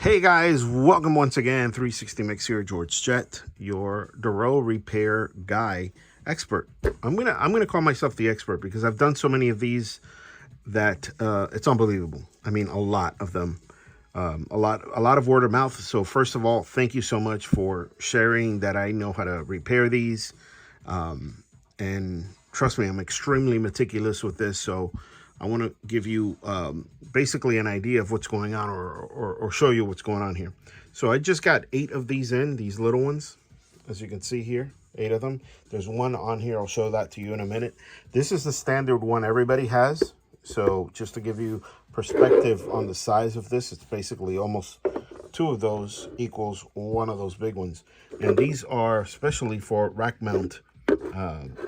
Hey guys, welcome once again. 360 Mix here, George Jett, your dorrough repair guy, expert. I'm gonna call myself the expert because I've done so many of these that it's unbelievable. I mean, a lot of them, a lot of word of mouth. So first of all, thank you so much for sharing that I know how to repair these. And trust me, I'm extremely meticulous with this. So I want to give you basically an idea of what's going on or show you what's going on here. So I just got 8 of these these little ones, as you can see here, 8 of them. There's one on here. I'll show that to you in a minute. This is the standard one everybody has. So just to give you perspective on the size of this, it's basically almost 2 of those equals 1 of those big ones. And these are especially for rack mount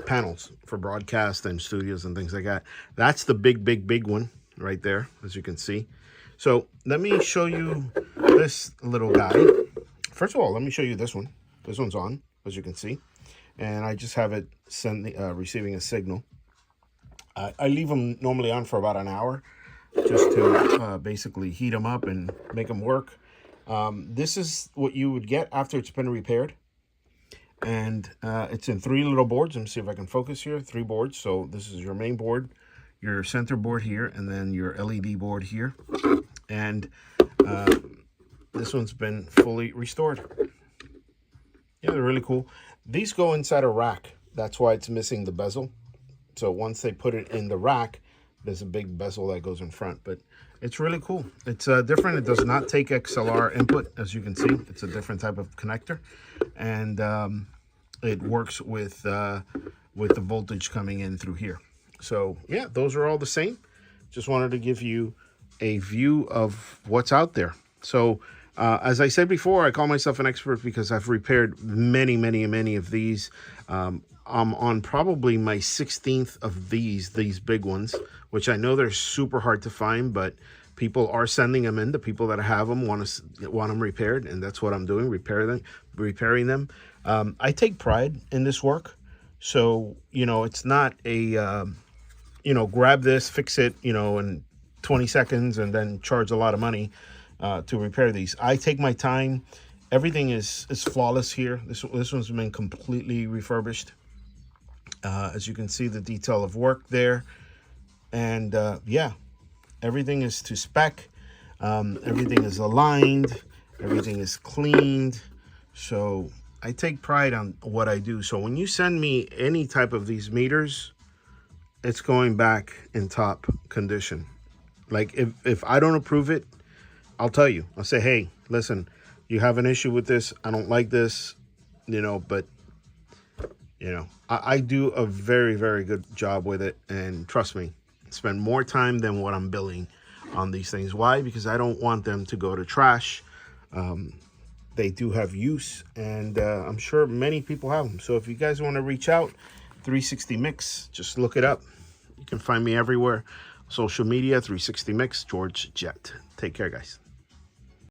panels for broadcast and studios and things like that. That's the big one right there, as you can see. So let me show you this little guy. First of all, let me show you this one. This one's on, as you can see, and I just have it receiving a signal. I leave them normally on for about an hour just to basically heat them up and make them work. This is what you would get after it's been repaired. And it's in 3 little boards. Let me see if I can focus here. 3 boards. So this is your main board, your center board here, and then your LED board here. And this one's been fully restored. Yeah, they're really cool. These go inside a rack. That's why it's missing the bezel. So once they put it in the rack, there's a big bezel that goes in front. But it's really cool. It's different. It does not take XLR input, as you can see. It's a different type of connector. And it works with the voltage coming in through here. So yeah, those are all the same. Just wanted to give you a view of what's out there. So as I said before, I call myself an expert because I've repaired many of these. I'm on probably my 16th of these big ones, which I know they're super hard to find, but people are sending them in. The people that have them want them repaired, and that's what I'm doing, repairing them. I take pride in this work. So, you know, it's not a, grab this, fix it, in 20 seconds and then charge a lot of money to repair these. I take my time. Everything is flawless here. This one's been completely refurbished. As you can see, the detail of work there. And yeah, everything is to spec. Everything is aligned. Everything is cleaned. So I take pride on what I do. So when you send me any type of these meters, it's going back in top condition. Like if I don't approve it, I'll tell you. I'll say, hey, listen, you have an issue with this. I don't like this, but I do a very good job with it. And trust me, spend more time than what I'm billing on these things. Why? Because I don't want them to go to trash. They do have use, and I'm sure many people have them. So if you guys want to reach out, 360 Mix, just look it up. You can find me everywhere. Social media, 360 Mix, George Jett. Take care, guys.